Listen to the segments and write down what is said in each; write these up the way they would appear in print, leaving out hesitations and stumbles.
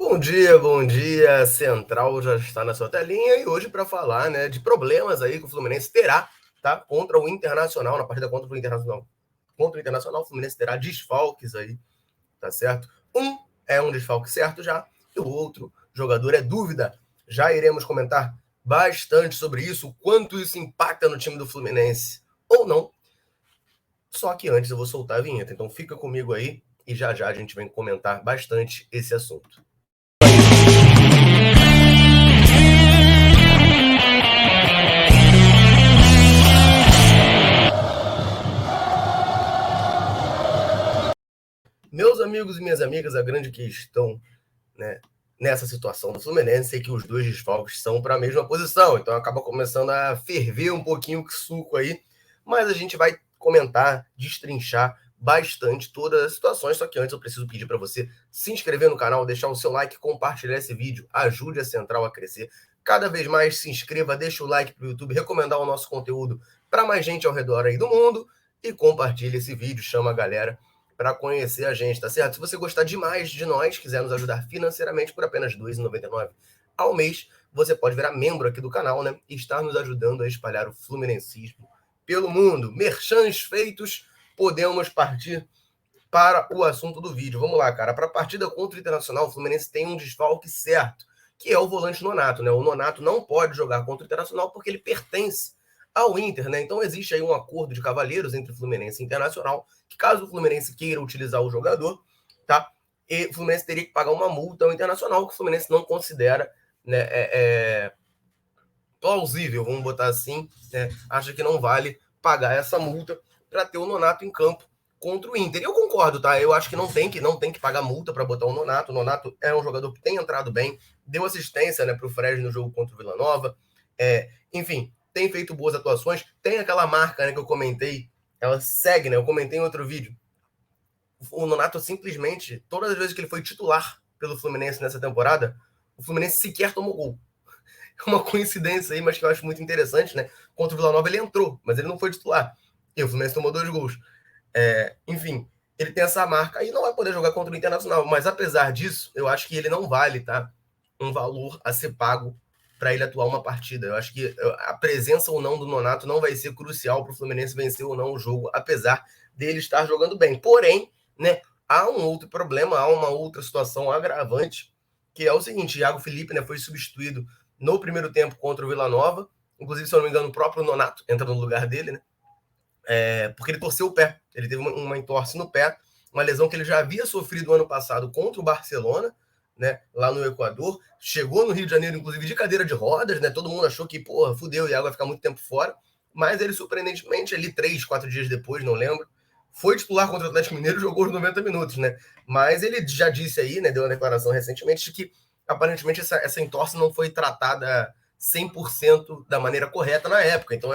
Bom dia. Central já está na sua telinha e hoje para falar, né, de problemas aí que o Fluminense terá, tá? Contra o Internacional, na partida contra o Internacional. Contra o Internacional, o Fluminense terá desfalques aí, tá certo? Um é um desfalque certo já, e o outro jogador é dúvida. Já iremos comentar bastante sobre isso, o quanto isso impacta no time do Fluminense ou não. Só que antes eu vou soltar a vinheta, então fica comigo aí e já já a gente vem comentar bastante esse assunto. Meus amigos e minhas amigas, a grande questão, né, nessa situação do Fluminense é que os dois desfalques são para a mesma posição, então acaba começando a ferver um pouquinho o suco aí, mas a gente vai comentar, destrinchar bastante todas as situações, só que antes eu preciso pedir para você se inscrever no canal, deixar o seu like, compartilhar esse vídeo, ajude a Central a crescer. Cada vez mais se inscreva, deixa o like para o YouTube, recomendar o nosso conteúdo para mais gente ao redor aí do mundo e compartilhe esse vídeo, chama a galera para conhecer a gente, tá certo? Se você gostar demais de nós, quiser nos ajudar financeiramente por apenas R$ 2,99 ao mês, você pode virar membro aqui do canal, né? E estar nos ajudando a espalhar o fluminensismo pelo mundo. Merchans feitos, podemos partir para o assunto do vídeo. Vamos lá, cara. Para a partida contra o Internacional, o Fluminense tem um desfalque certo, que é o volante Nonato, né? O Nonato não pode jogar contra o Internacional porque ele pertence ao Inter, né? Então existe aí um acordo de cavalheiros entre Fluminense e Internacional, que caso o Fluminense queira utilizar o jogador, tá? E o Fluminense teria que pagar uma multa ao Internacional, que o Fluminense não considera, né, plausível, vamos botar assim, né? Acha que não vale pagar essa multa para ter o Nonato em campo contra o Inter. E eu concordo, tá? Eu acho que não tem que pagar multa para botar o Nonato. O Nonato é um jogador que tem entrado bem, deu assistência, né, para o Fred no jogo contra o Vila Nova. Enfim, tem feito boas atuações. Tem aquela marca, né, que eu comentei, ela segue, né? Eu comentei em outro vídeo. O Nonato simplesmente, todas as vezes que ele foi titular pelo Fluminense nessa temporada, o Fluminense sequer tomou gol. Uma coincidência aí, mas que eu acho muito interessante, né? Contra o Vila Nova ele entrou, mas ele não foi titular. E o Fluminense tomou 2 gols. Enfim, ele tem essa marca e não vai poder jogar contra o Internacional. Mas apesar disso, eu acho que ele não vale, tá? Um valor a ser pago para ele atuar uma partida. Eu acho que a presença ou não do Nonato não vai ser crucial para o Fluminense vencer ou não o jogo, apesar dele estar jogando bem. Porém, né, há um outro problema, há uma outra situação agravante, que é o seguinte: Iago Felipe, né, foi substituído no primeiro tempo contra o Vila Nova. Inclusive, se eu não me engano, o próprio Nonato entra no lugar dele, né? Porque ele torceu o pé. Ele teve uma entorse no pé, uma lesão que ele já havia sofrido ano passado contra o Barcelona, né, lá no Equador. Chegou no Rio de Janeiro, inclusive, de cadeira de rodas, né? Todo mundo achou que, porra, fudeu, o Iago vai ficar muito tempo fora. Mas ele, surpreendentemente, ali 3, 4 dias depois, não lembro, foi titular contra o Atlético Mineiro e jogou os 90 minutos, né? Mas ele já disse aí, né, deu uma declaração recentemente, de que aparentemente essa entorse não foi tratada 100% da maneira correta na época. Então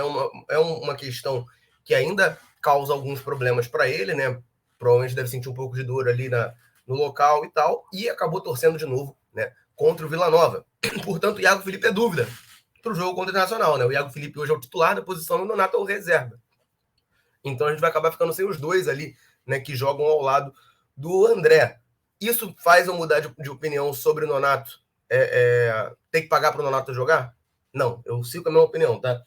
é uma questão que ainda causa alguns problemas para ele, né? Provavelmente deve sentir um pouco de dor ali no local e tal, e acabou torcendo de novo, né? Contra o Vila Nova. Portanto, o Iago Felipe é dúvida para o jogo contra o Internacional, né? O Iago Felipe hoje é o titular da posição e o Nonato é o reserva. Então a gente vai acabar ficando sem os dois ali, né? Que jogam ao lado do André. Isso faz eu mudar de opinião sobre o Nonato? Tem que pagar para o Nonato jogar? Não, eu sigo com a minha opinião, tá?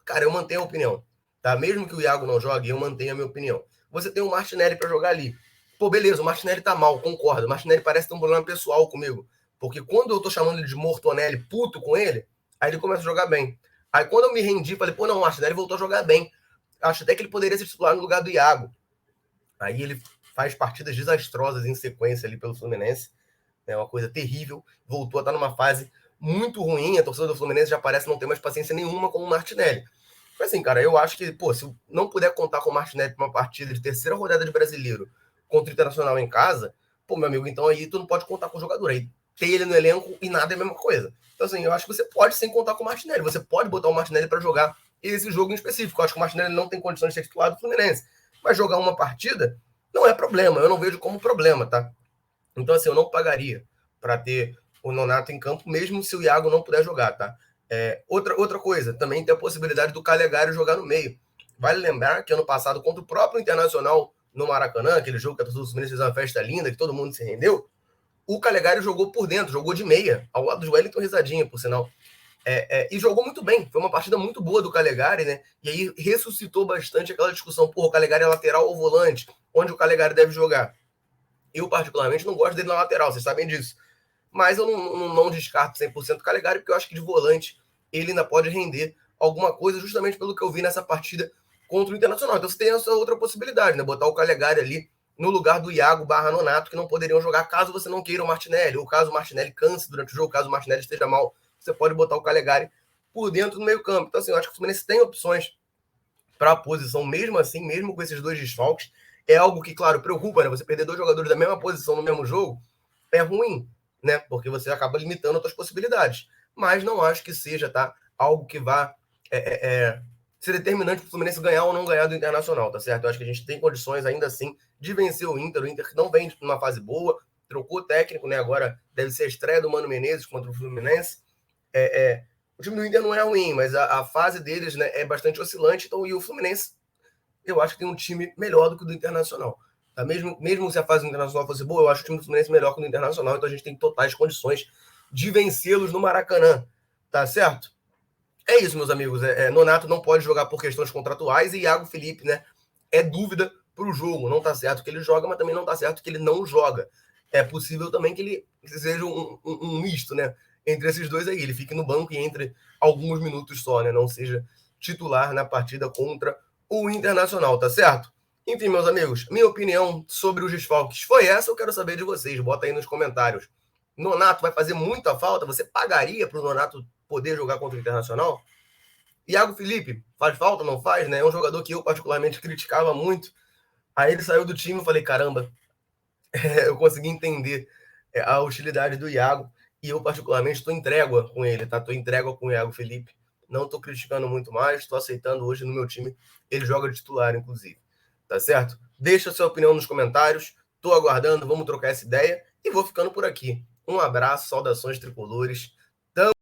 Cara, eu mantenho a opinião. Tá? Mesmo que o Iago não jogue, eu mantenho a minha opinião. Você tem o Martinelli para jogar ali. Pô, beleza, o Martinelli tá mal, concordo. O Martinelli parece ter um problema pessoal comigo. Porque quando eu tô chamando ele de Mortonelli, puto com ele, aí ele começa a jogar bem. Aí quando eu me rendi, falei, pô, não, o Martinelli voltou a jogar bem. Acho até que ele poderia ser titular no lugar do Iago. Aí ele faz partidas desastrosas em sequência ali pelo Fluminense. É uma coisa terrível. Voltou a estar numa fase muito ruim. A torcida do Fluminense já parece não ter mais paciência nenhuma com o Martinelli. Mas assim, cara, eu acho que, pô, se não puder contar com o Martinelli para uma partida de terceira rodada de Brasileiro contra o Internacional em casa, pô, meu amigo, então aí tu não pode contar com o jogador. Aí ter ele no elenco e nada é a mesma coisa. Então, assim, eu acho que você pode sim contar com o Martinelli. Você pode botar o Martinelli para jogar esse jogo em específico. Eu acho que o Martinelli não tem condições de ser titular do Fluminense. Mas jogar uma partida não é problema. Eu não vejo como problema, tá? Então, assim, eu não pagaria para ter o Nonato em campo, mesmo se o Iago não puder jogar, tá? Outra coisa, também tem a possibilidade do Calegari jogar no meio. Vale lembrar que ano passado, contra o próprio Internacional no Maracanã, aquele jogo que a torcida do Fluminense fez uma festa linda, que todo mundo se rendeu, o Calegari jogou por dentro, jogou de meia, ao lado do Wellington Risadinha, por sinal. E jogou muito bem. Foi uma partida muito boa do Calegari, né? E aí ressuscitou bastante aquela discussão, porra, o Calegari é lateral ou volante? Onde o Calegari deve jogar? Eu, particularmente, não gosto dele na lateral, vocês sabem disso. Mas eu não descarto 100% o Calegari, porque eu acho que de volante ele ainda pode render alguma coisa, justamente pelo que eu vi nessa partida contra o Internacional. Então você tem essa outra possibilidade, né? Botar o Calegari ali no lugar do Iago barra Nonato, que não poderiam jogar caso você não queira o Martinelli, ou caso o Martinelli canse durante o jogo, caso o Martinelli esteja mal, você pode botar o Calegari por dentro do meio campo. Então, assim, eu acho que o Fluminense tem opções para a posição, mesmo assim, mesmo com esses dois desfalques. É algo que, claro, preocupa, né? Você perder dois jogadores da mesma posição no mesmo jogo é ruim, né? Porque você acaba limitando as suas possibilidades. Mas não acho que seja, tá? Algo que vá ser determinante para o Fluminense ganhar ou não ganhar do Internacional, tá certo? Eu acho que a gente tem condições ainda assim de vencer o Inter que não vem numa fase boa, trocou técnico, né? Agora deve ser a estreia do Mano Menezes contra o Fluminense. O time do Inter não é ruim, mas a fase deles, né, é bastante oscilante, então, e o Fluminense, eu acho que tem um time melhor do que o do Internacional. Tá? Mesmo se a fase do Internacional fosse boa, eu acho o time do Fluminense melhor que o do Internacional, então a gente tem totais condições de vencê-los no Maracanã, tá certo? É isso, meus amigos. Nonato não pode jogar por questões contratuais e Iago Felipe, né, é dúvida para o jogo. Não tá certo que ele joga, mas também não tá certo que ele não joga. É possível também que ele seja um misto, né, entre esses dois aí. Ele fique no banco e entre alguns minutos só, né, não seja titular na partida contra o Internacional, tá certo? Enfim, meus amigos, minha opinião sobre os desfalques foi essa. Eu quero saber de vocês. Bota aí nos comentários. Nonato vai fazer muita falta? Você pagaria para o Nonato poder jogar contra o Internacional? Iago Felipe, faz falta, não faz, né? É um jogador que eu particularmente criticava muito. Aí ele saiu do time e falei, caramba, eu consegui entender a hostilidade do Iago e eu particularmente estou em trégua com ele, tá? Estou em trégua com o Iago Felipe. Não estou criticando muito mais, estou aceitando hoje no meu time. Ele joga de titular, inclusive. Tá certo? Deixa a sua opinião nos comentários. Estou aguardando, vamos trocar essa ideia e vou ficando por aqui. Um abraço, saudações tricolores.